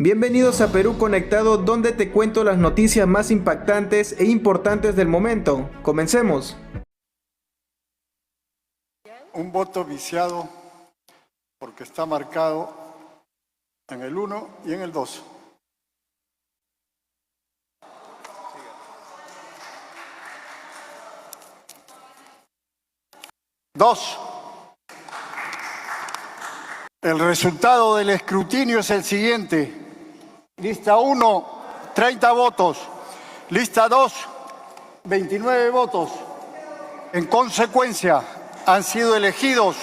Bienvenidos a Perú Conectado, donde te cuento las noticias más impactantes e importantes del momento. Comencemos. Un voto viciado porque está marcado en el 1 y en el 2. Dos. El resultado del escrutinio es el siguiente. Lista 1, 30 votos. Lista 2, 29 votos. En consecuencia, han sido elegidos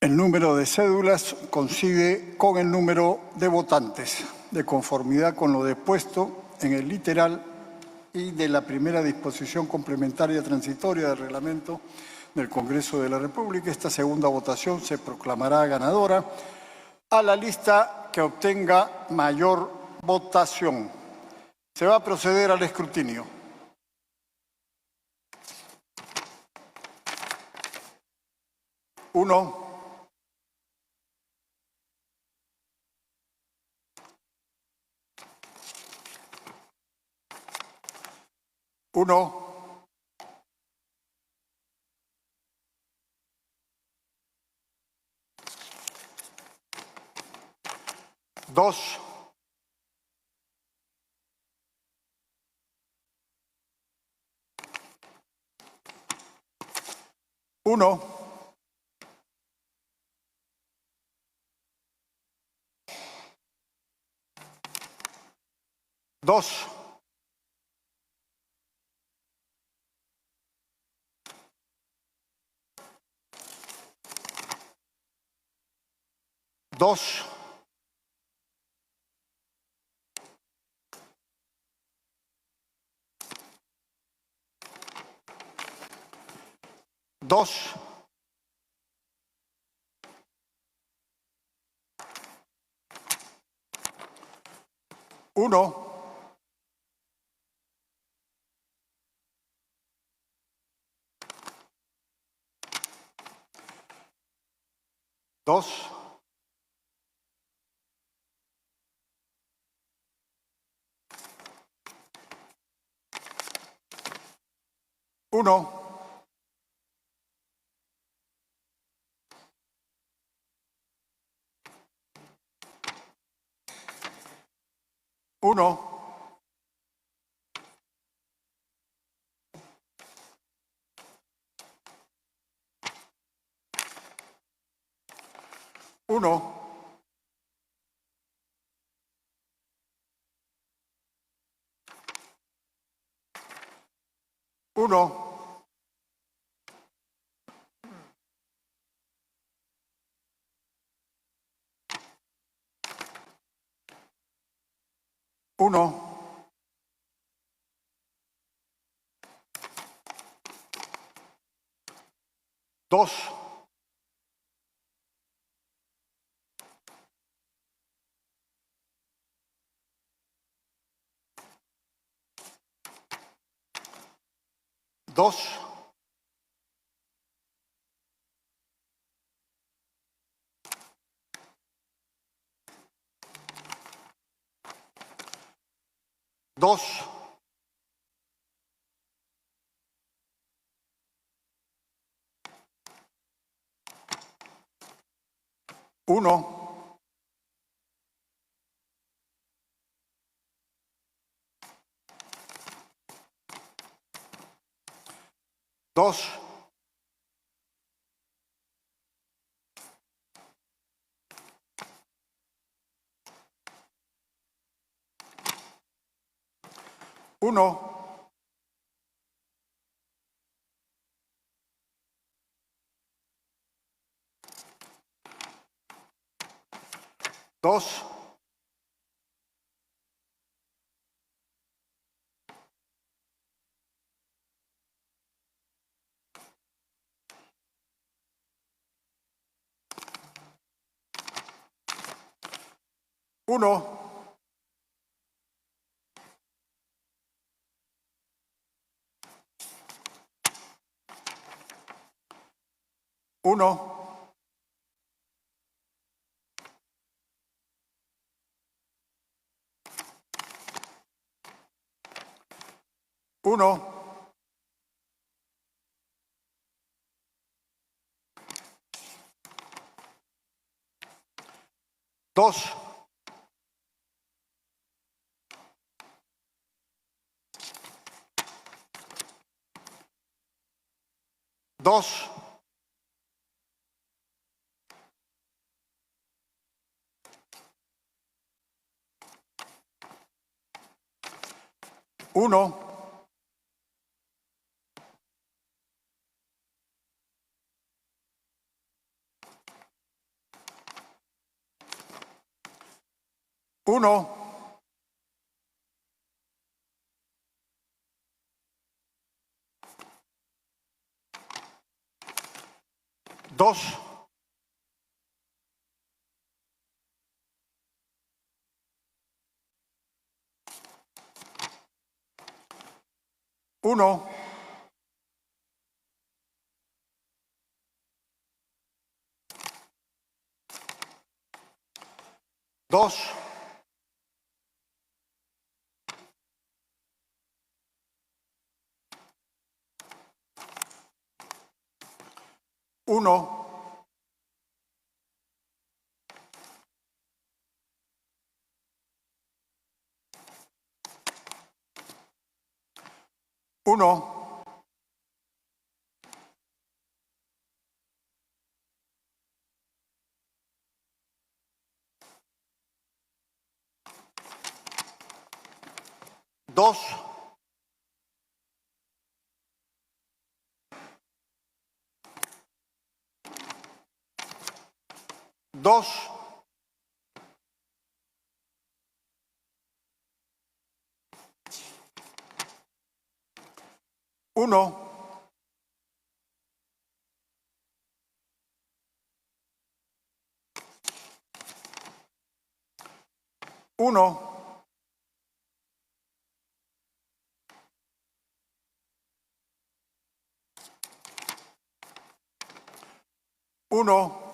el número de cédulas coincide con el número de votantes, de conformidad con lo dispuesto en el literal y de la primera disposición complementaria transitoria del reglamento del Congreso de la República. Esta segunda votación se proclamará ganadora a la lista que obtenga mayor votación. Se va a proceder al escrutinio. Uno. Uno. Dos. Uno. Dos. Dos. Dos. Uno. Dos. Uno. Uno. Uno. Uno. Uno. Dos. Dos. Dos. Uno. Dos. Uno. Dos. Uno. 1. 1. 2. 2. 1. 1. 2. 1. 2. 1. 1. 2. 2. 1. 1. 1.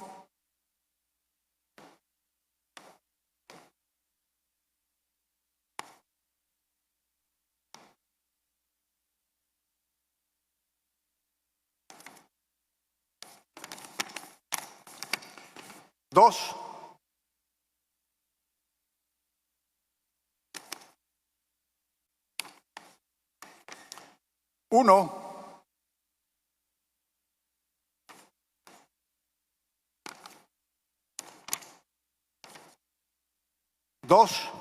2. 1. 2.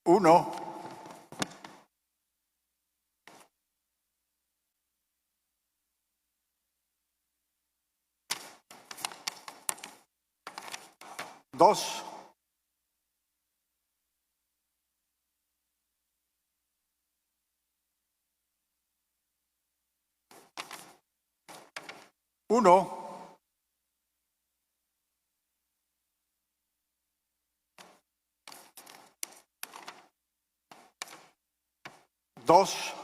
1. 2. 1. 2.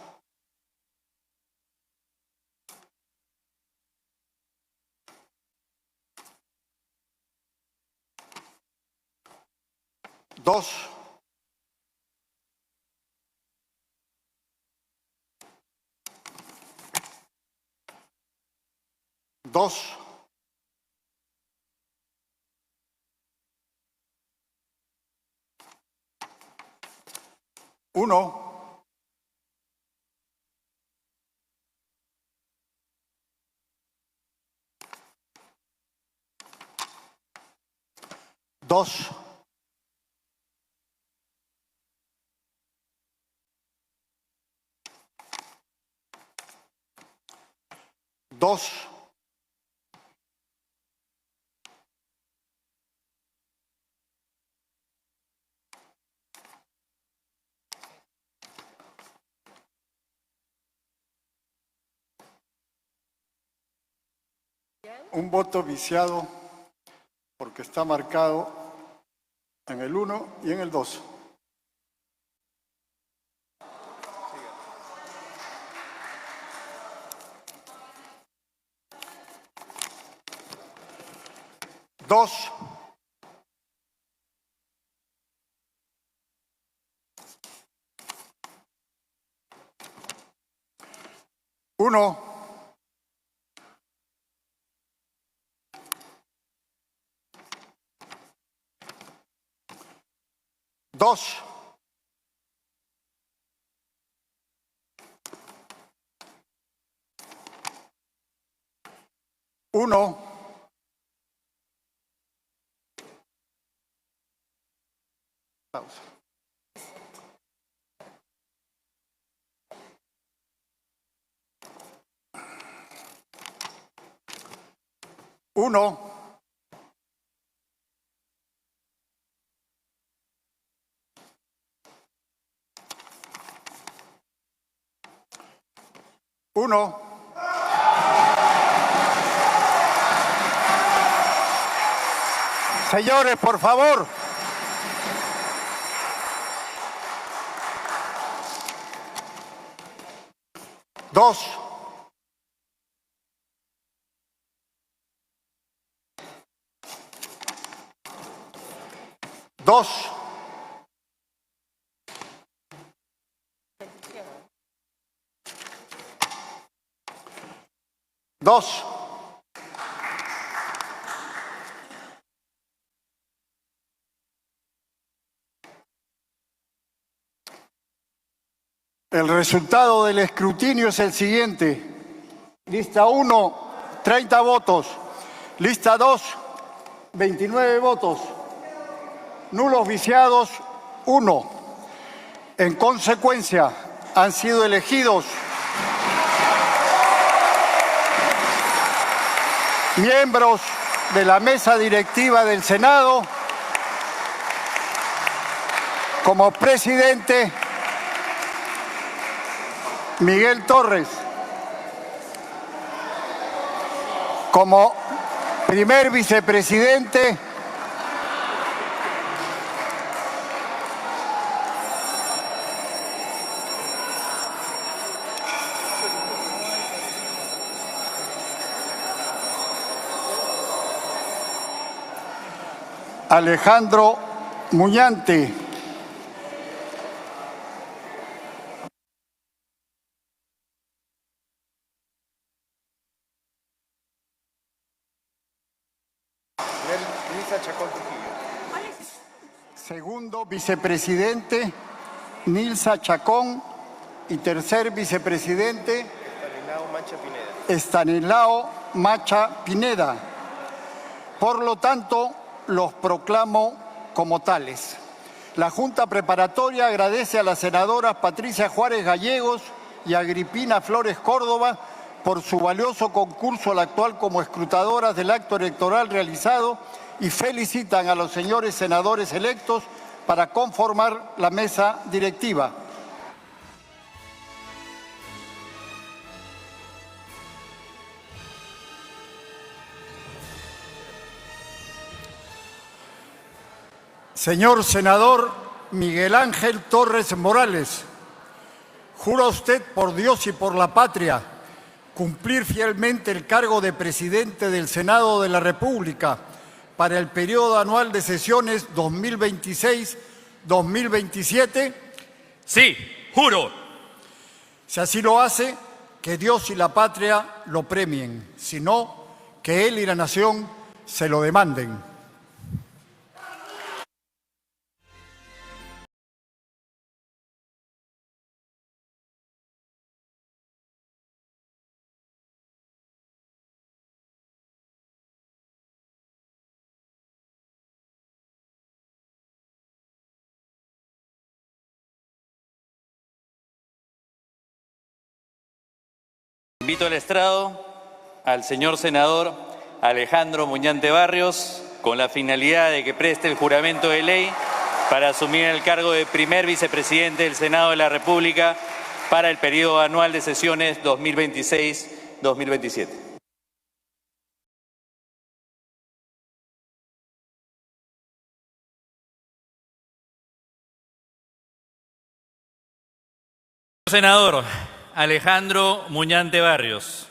2. 2. 1. 2. 2. 1 voto viciado porque está marcado en el 1 y en el 2. Dos. Uno. Dos. Uno. Pausa. Uno. Uno. Señores, por favor. Dos. Dos. Dos. El resultado del escrutinio es el siguiente. Lista 1, 30 votos. Lista 2, 29 votos. Nulos viciados, 1. En consecuencia, han sido elegidos miembros de la mesa directiva del Senado como presidente Miguel Torres, como primer vicepresidente Alejandro Muñante. Segundo vicepresidente, Nilsa Chacón. Y tercer vicepresidente, Estanislao Macha Pineda. Por lo tanto, los proclamo como tales. La Junta Preparatoria agradece a las senadoras Patricia Juárez Gallegos y Agripina Flores Córdoba por su valioso concurso al actual como escrutadoras del acto electoral realizado y felicitan a los señores senadores electos para conformar la mesa directiva. Señor senador Miguel Ángel Torres Morales, ¿jura usted por Dios y por la patria cumplir fielmente el cargo de presidente del Senado de la República para el periodo anual de sesiones 2026-2027? Sí, juro. Si así lo hace, que Dios y la patria lo premien, si no, que él y la nación se lo demanden. Invito al estrado al señor senador Alejandro Muñante Barrios con la finalidad de que preste el juramento de ley para asumir el cargo de primer vicepresidente del Senado de la República para el periodo anual de sesiones 2026-2027. Senador Alejandro Muñante Barrios,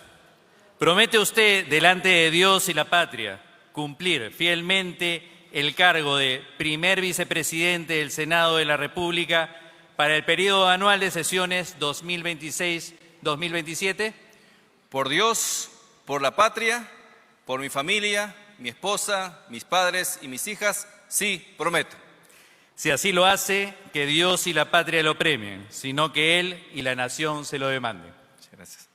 ¿promete usted delante de Dios y la patria cumplir fielmente el cargo de primer vicepresidente del Senado de la República para el periodo anual de sesiones 2026-2027? Por Dios, por la patria, por mi familia, mi esposa, mis padres y mis hijas, sí, prometo. Si así lo hace, que Dios y la patria lo premien, sino que Él y la nación se lo demanden. Muchas gracias.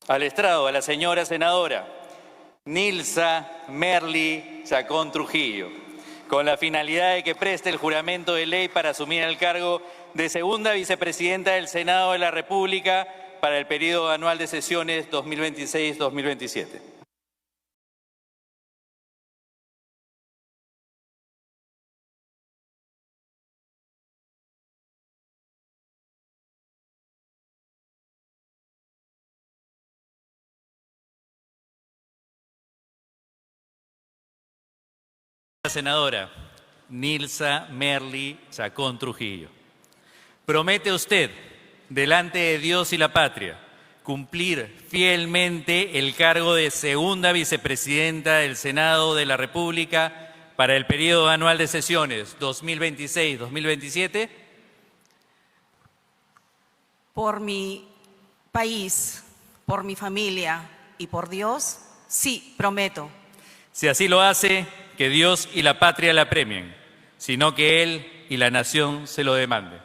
Al estrado a la señora senadora Nilsa Merly Chacón Trujillo, con la finalidad de que preste el juramento de ley para asumir el cargo de segunda vicepresidenta del Senado de la República para el periodo anual de sesiones 2026-2027. Senadora Nilsa Merly Chacón Trujillo, ¿promete usted, delante de Dios y la patria, cumplir fielmente el cargo de segunda vicepresidenta del Senado de la República para el periodo anual de sesiones 2026-2027? Por mi país, por mi familia y por Dios, sí, prometo. Si así lo hace, que Dios y la patria la premien, sino que Él y la nación se lo demanden.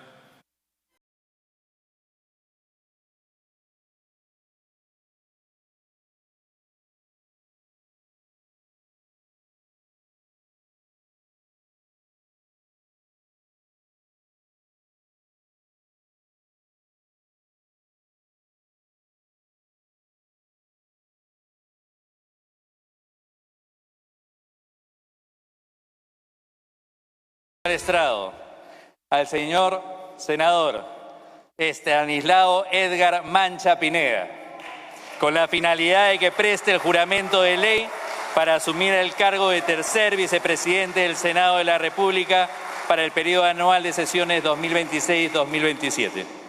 Al estrado, al señor senador Estanislao Edgar Mancha Pineda, con la finalidad de que preste el juramento de ley para asumir el cargo de tercer vicepresidente del Senado de la República para el periodo anual de sesiones 2026-2027.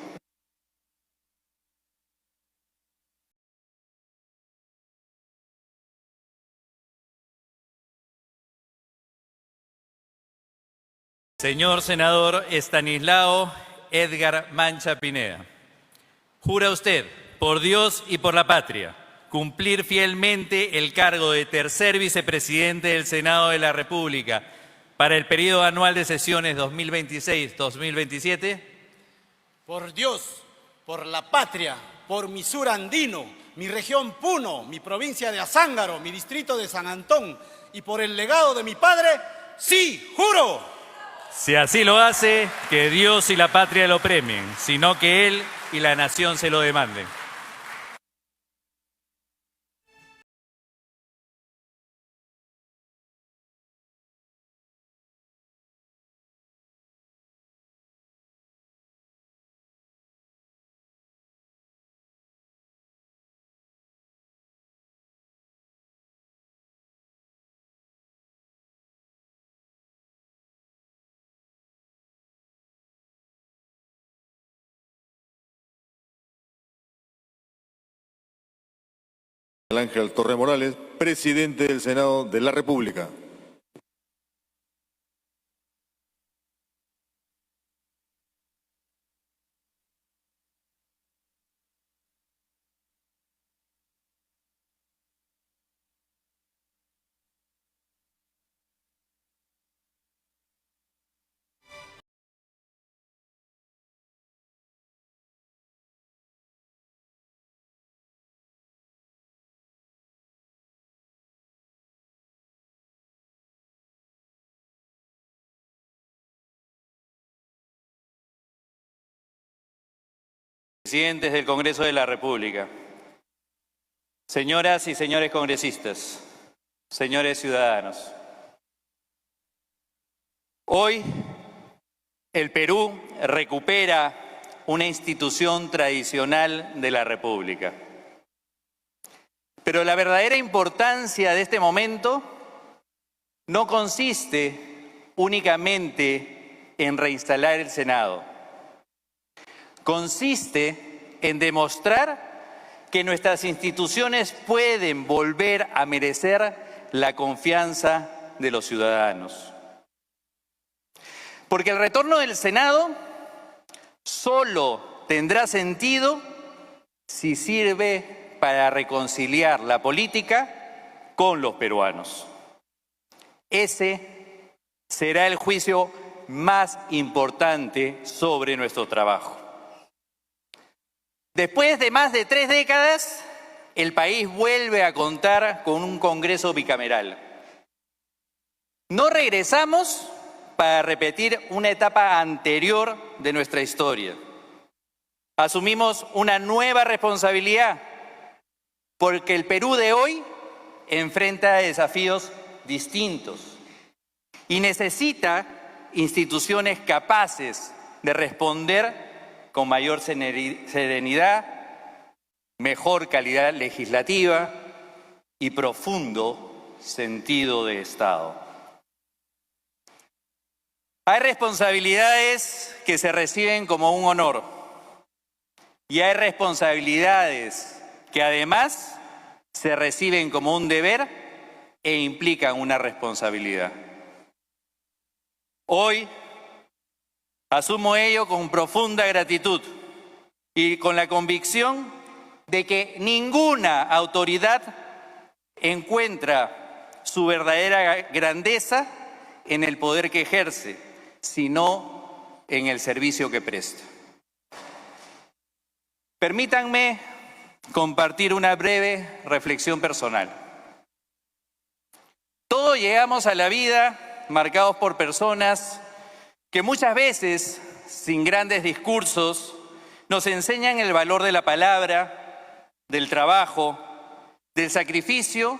Señor senador Estanislao Edgar Mancha Pineda, ¿jura usted, por Dios y por la patria, cumplir fielmente el cargo de tercer vicepresidente del Senado de la República para el periodo anual de sesiones 2026-2027? Por Dios, por la patria, por mi sur andino, mi región Puno, mi provincia de Azángaro, mi distrito de San Antón y por el legado de mi padre, sí, juro. Si así lo hace, que Dios y la patria lo premien, sino que Él y la nación se lo demanden. Ángel Torres Morales, presidente del Senado de la República. Presidentes del Congreso de la República, señoras y señores congresistas, señores ciudadanos, hoy el Perú recupera una institución tradicional de la República. Pero la verdadera importancia de este momento no consiste únicamente en reinstalar el Senado. Consiste en demostrar que nuestras instituciones pueden volver a merecer la confianza de los ciudadanos. Porque el retorno del Senado solo tendrá sentido si sirve para reconciliar la política con los peruanos. Ese será el juicio más importante sobre nuestro trabajo. Después de más de 3 décadas, el país vuelve a contar con un Congreso bicameral. No regresamos para repetir una etapa anterior de nuestra historia. Asumimos una nueva responsabilidad, porque el Perú de hoy enfrenta desafíos distintos y necesita instituciones capaces de responder con mayor serenidad, mejor calidad legislativa y profundo sentido de Estado. Hay responsabilidades que se reciben como un honor y hay responsabilidades que además se reciben como un deber e implican una responsabilidad. Hoy asumo ello con profunda gratitud y con la convicción de que ninguna autoridad encuentra su verdadera grandeza en el poder que ejerce, sino en el servicio que presta. Permítanme compartir una breve reflexión personal. Todos llegamos a la vida marcados por personas que muchas veces, sin grandes discursos, nos enseñan el valor de la palabra, del trabajo, del sacrificio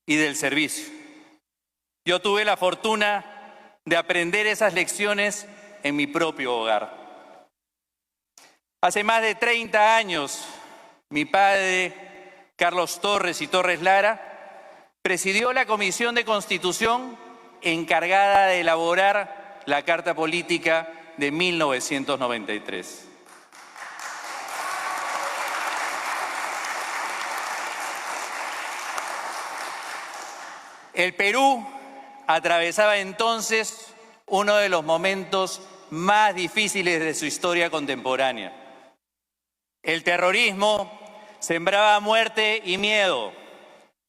y del servicio. Yo tuve la fortuna de aprender esas lecciones en mi propio hogar. Hace más de 30 años, mi padre, Carlos Torres y Torres Lara, presidió la Comisión de Constitución encargada de elaborar la Carta Política de 1993. El Perú atravesaba entonces uno de los momentos más difíciles de su historia contemporánea. El terrorismo sembraba muerte y miedo.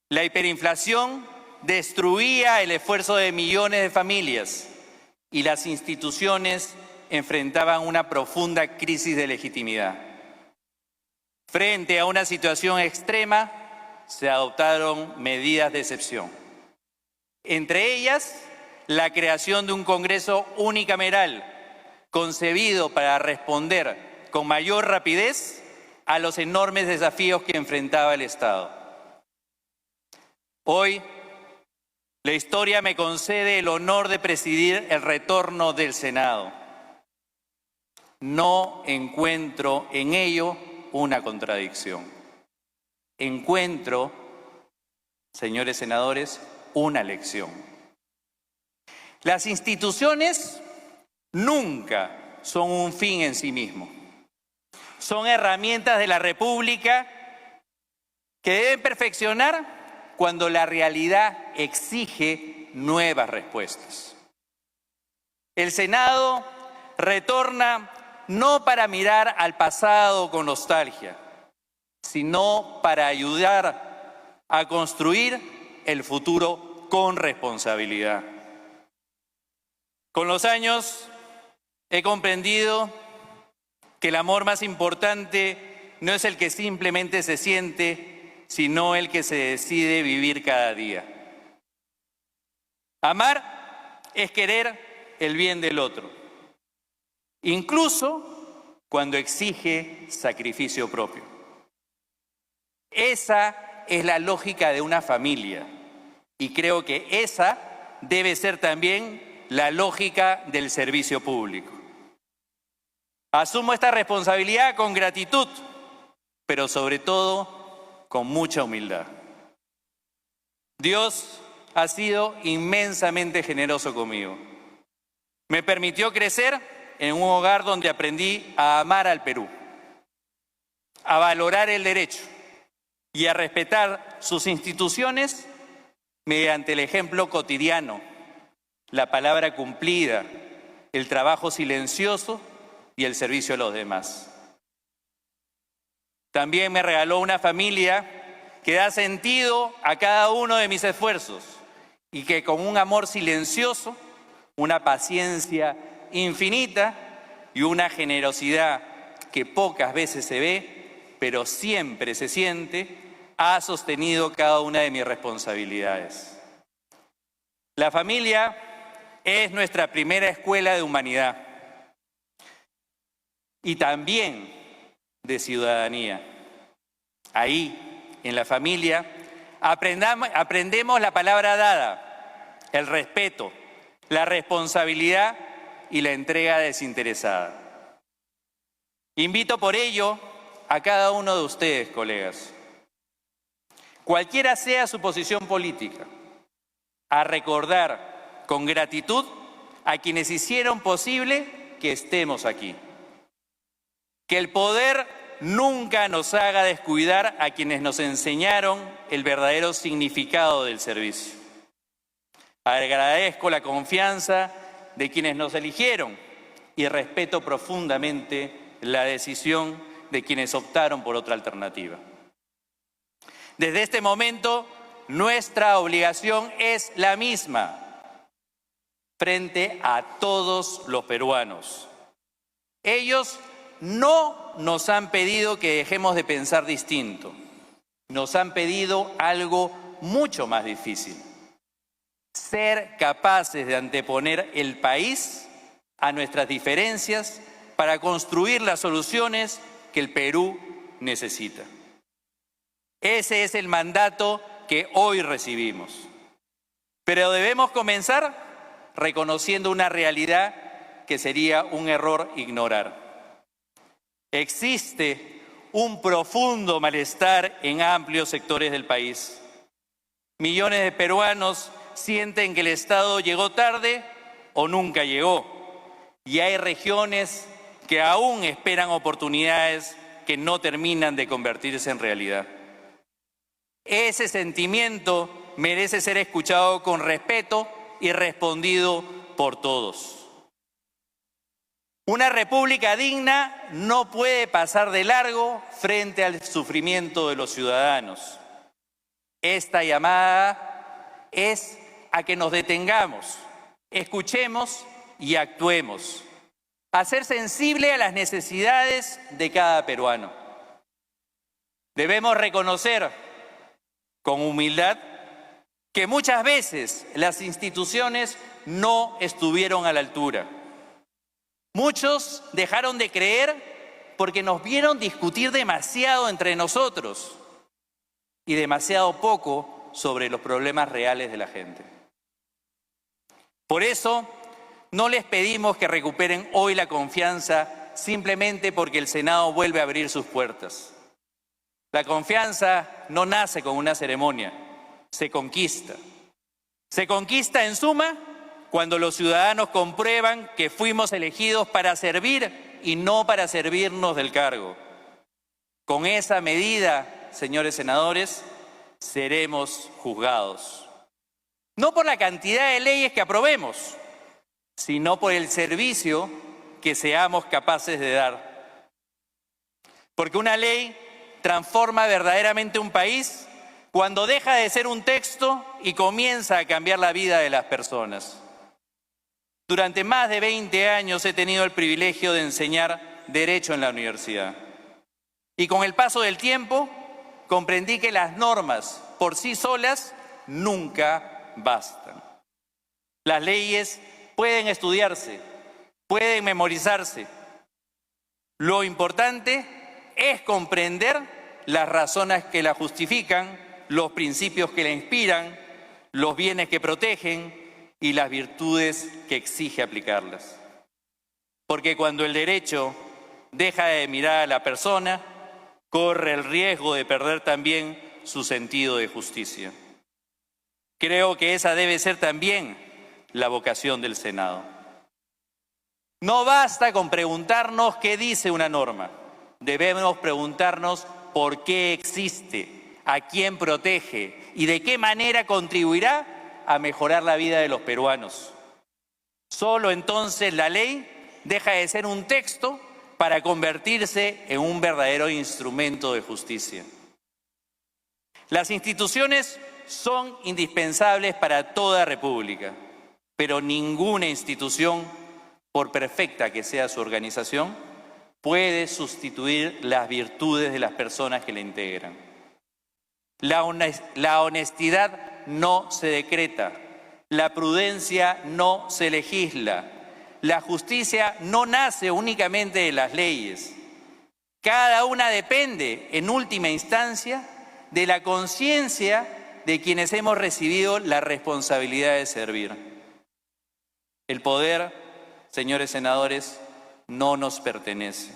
La hiperinflación destruía el esfuerzo de millones de familias y las instituciones enfrentaban una profunda crisis de legitimidad. Frente a una situación extrema, se adoptaron medidas de excepción. Entre ellas, la creación de un Congreso unicameral, concebido para responder con mayor rapidez a los enormes desafíos que enfrentaba el Estado. Hoy, la historia me concede el honor de presidir el retorno del Senado. No encuentro en ello una contradicción. Encuentro, señores senadores, una lección. Las instituciones nunca son un fin en sí mismo. Son herramientas de la República que deben perfeccionar cuando la realidad exige nuevas respuestas. El Senado retorna no para mirar al pasado con nostalgia, sino para ayudar a construir el futuro con responsabilidad. Con los años he comprendido que el amor más importante no es el que simplemente se siente, sino el que se decide vivir cada día. Amar es querer el bien del otro, incluso cuando exige sacrificio propio. Esa es la lógica de una familia Y creo que esa debe ser también la lógica del servicio público. Asumo esta responsabilidad con gratitud, pero sobre todo con mucha humildad. Dios ha sido inmensamente generoso conmigo. Me permitió crecer en un hogar donde aprendí a amar al Perú, a valorar el derecho y a respetar sus instituciones mediante el ejemplo cotidiano, la palabra cumplida, el trabajo silencioso y el servicio a los demás. También me regaló una familia que da sentido a cada uno de mis esfuerzos y que con un amor silencioso, una paciencia infinita y una generosidad que pocas veces se ve, pero siempre se siente, ha sostenido cada una de mis responsabilidades. La familia es nuestra primera escuela de humanidad y también de ciudadanía. Ahí, en la familia, aprendemos la palabra dada, el respeto, la responsabilidad y la entrega desinteresada. Invito por ello a cada uno de ustedes, colegas, cualquiera sea su posición política, a recordar con gratitud a quienes hicieron posible que estemos aquí. Que el poder nunca nos haga descuidar a quienes nos enseñaron el verdadero significado del servicio. Agradezco la confianza de quienes nos eligieron y respeto profundamente la decisión de quienes optaron por otra alternativa. Desde este momento, nuestra obligación es la misma frente a todos los peruanos. Ellos no nos han pedido que dejemos de pensar distinto. Nos han pedido algo mucho más difícil. Ser capaces de anteponer el país a nuestras diferencias para construir las soluciones que el Perú necesita. Ese es el mandato que hoy recibimos. Pero debemos comenzar reconociendo una realidad que sería un error ignorar. Existe un profundo malestar en amplios sectores del país. Millones de peruanos sienten que el Estado llegó tarde o nunca llegó. Y hay regiones que aún esperan oportunidades que no terminan de convertirse en realidad. Ese sentimiento merece ser escuchado con respeto y respondido por todos. Una república digna no puede pasar de largo frente al sufrimiento de los ciudadanos. Esta llamada es a que nos detengamos, escuchemos y actuemos, a ser sensible a las necesidades de cada peruano. Debemos reconocer con humildad que muchas veces las instituciones no estuvieron a la altura. Muchos dejaron de creer porque nos vieron discutir demasiado entre nosotros y demasiado poco sobre los problemas reales de la gente. Por eso, no les pedimos que recuperen hoy la confianza simplemente porque el Senado vuelve a abrir sus puertas. La confianza no nace con una ceremonia, se conquista. Se conquista en suma cuando los ciudadanos comprueban que fuimos elegidos para servir y no para servirnos del cargo. Con esa medida, señores senadores, seremos juzgados. No por la cantidad de leyes que aprobemos, sino por el servicio que seamos capaces de dar. Porque una ley transforma verdaderamente un país cuando deja de ser un texto y comienza a cambiar la vida de las personas. Durante más de 20 años he tenido el privilegio de enseñar Derecho en la universidad. Y con el paso del tiempo comprendí que las normas por sí solas nunca bastan. Las leyes pueden estudiarse, pueden memorizarse. Lo importante es comprender las razones que la justifican, los principios que la inspiran, los bienes que protegen y las virtudes que exige aplicarlas. Porque cuando el derecho deja de mirar a la persona, corre el riesgo de perder también su sentido de justicia. Creo que esa debe ser también la vocación del Senado. No basta con preguntarnos qué dice una norma. Debemos preguntarnos por qué existe, a quién protege y de qué manera contribuirá a mejorar la vida de los peruanos. Solo entonces la ley deja de ser un texto para convertirse en un verdadero instrumento de justicia. Las instituciones son indispensables para toda república, pero ninguna institución, por perfecta que sea su organización, puede sustituir las virtudes de las personas que la integran. La honestidad no se decreta, la prudencia no se legisla, la justicia no nace únicamente de las leyes. Cada una depende, en última instancia, de la conciencia de quienes hemos recibido la responsabilidad de servir. El poder, señores senadores, no nos pertenece.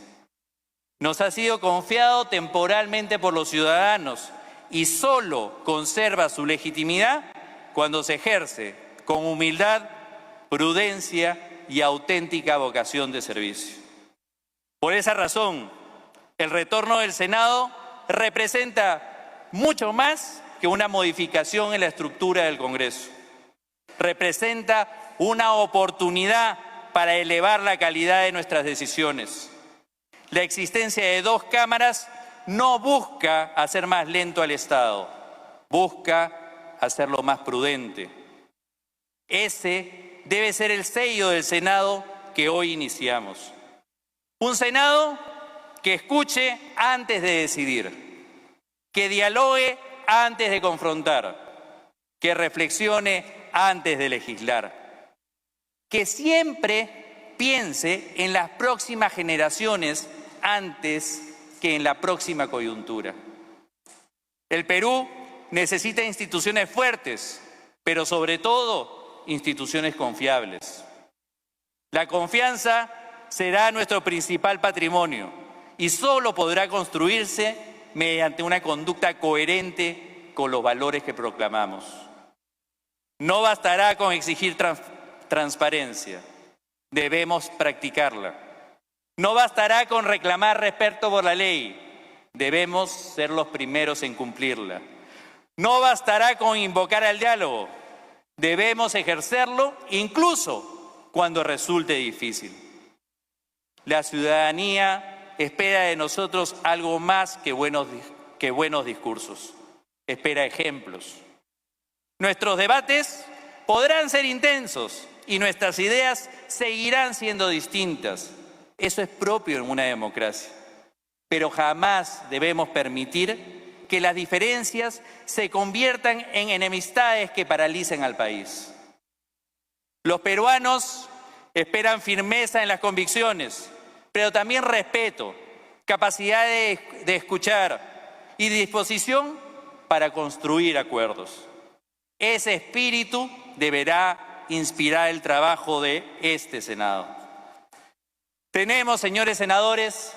Nos ha sido confiado temporalmente por los ciudadanos y solo conserva su legitimidad cuando se ejerce con humildad, prudencia y auténtica vocación de servicio. Por esa razón, el retorno del Senado representa mucho más que una modificación en la estructura del Congreso. Representa una oportunidad para elevar la calidad de nuestras decisiones. La existencia de dos cámaras no busca hacer más lento al Estado, busca hacerlo más prudente. Ese debe ser el sello del Senado que hoy iniciamos. Un Senado que escuche antes de decidir, que dialogue antes de confrontar, que reflexione antes de legislar, que siempre piense en las próximas generaciones antes que en la próxima coyuntura. El Perú necesita instituciones fuertes, pero sobre todo instituciones confiables. La confianza será nuestro principal patrimonio y solo podrá construirse mediante una conducta coherente con los valores que proclamamos. No bastará con exigir transparencia, debemos practicarla. No bastará con reclamar respeto por la ley, debemos ser los primeros en cumplirla. No bastará con invocar al diálogo, debemos ejercerlo incluso cuando resulte difícil. La ciudadanía espera de nosotros algo más que buenos discursos, espera ejemplos. Nuestros debates podrán ser intensos y nuestras ideas seguirán siendo distintas. Eso es propio en una democracia. Pero jamás debemos permitir que las diferencias se conviertan en enemistades que paralicen al país. Los peruanos esperan firmeza en las convicciones, pero también respeto, capacidad de escuchar y disposición para construir acuerdos. Ese espíritu deberá inspirar el trabajo de este Senado. Tenemos, señores senadores,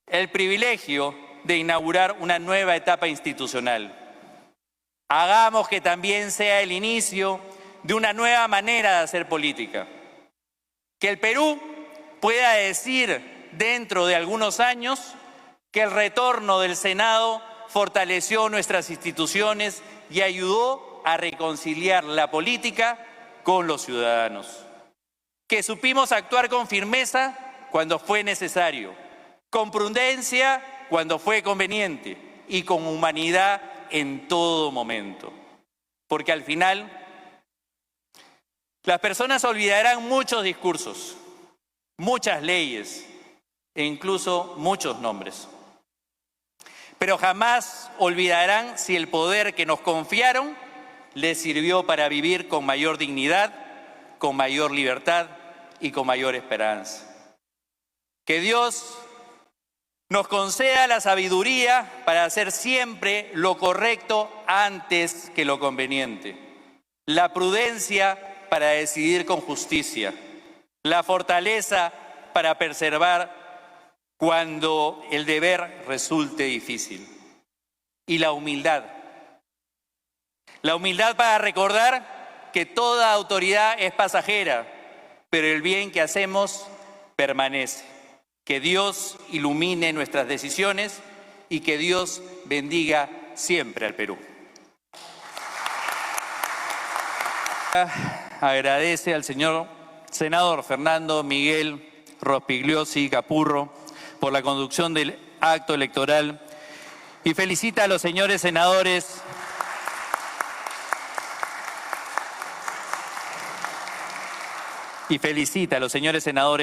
el privilegio de inaugurar una nueva etapa institucional. Hagamos que también sea el inicio de una nueva manera de hacer política. Que el Perú pueda decir dentro de algunos años que el retorno del Senado fortaleció nuestras instituciones y ayudó a reconciliar la política con los ciudadanos. Que supimos actuar con firmeza cuando fue necesario, con prudencia cuando fue conveniente y con humanidad en todo momento. Porque al final, las personas olvidarán muchos discursos, muchas leyes e incluso muchos nombres. Pero jamás olvidarán si el poder que nos confiaron les sirvió para vivir con mayor dignidad, con mayor libertad y con mayor esperanza. Que Dios nos conceda la sabiduría para hacer siempre lo correcto antes que lo conveniente. la prudencia para decidir con justicia, la fortaleza para preservar cuando el deber resulte difícil y la humildad. La humildad para recordar que toda autoridad es pasajera, pero el bien que hacemos permanece. Que Dios ilumine nuestras decisiones y que Dios bendiga siempre al Perú. Agradece al señor senador Fernando Miguel Rospigliosi Capurro por la conducción del acto electoral y felicita a los señores senadores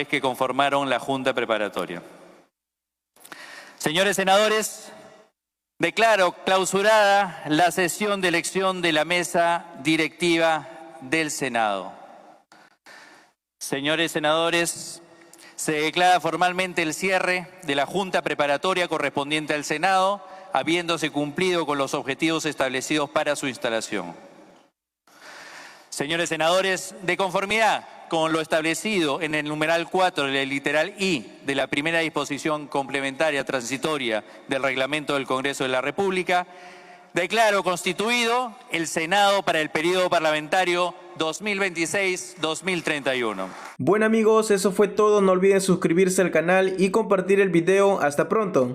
que conformaron la Junta Preparatoria. Señores senadores, declaro clausurada la sesión de elección de la mesa directiva del Senado. Señores senadores, se declara formalmente el cierre de la Junta Preparatoria correspondiente al Senado, habiéndose cumplido con los objetivos establecidos para su instalación. Señores senadores, de conformidad con lo establecido en el numeral 4 del literal I de la primera disposición complementaria transitoria del Reglamento del Congreso de la República, declaro constituido el Senado para el periodo parlamentario 2026-2031. Bueno amigos, eso fue todo. No olviden suscribirse al canal y compartir el video. Hasta pronto.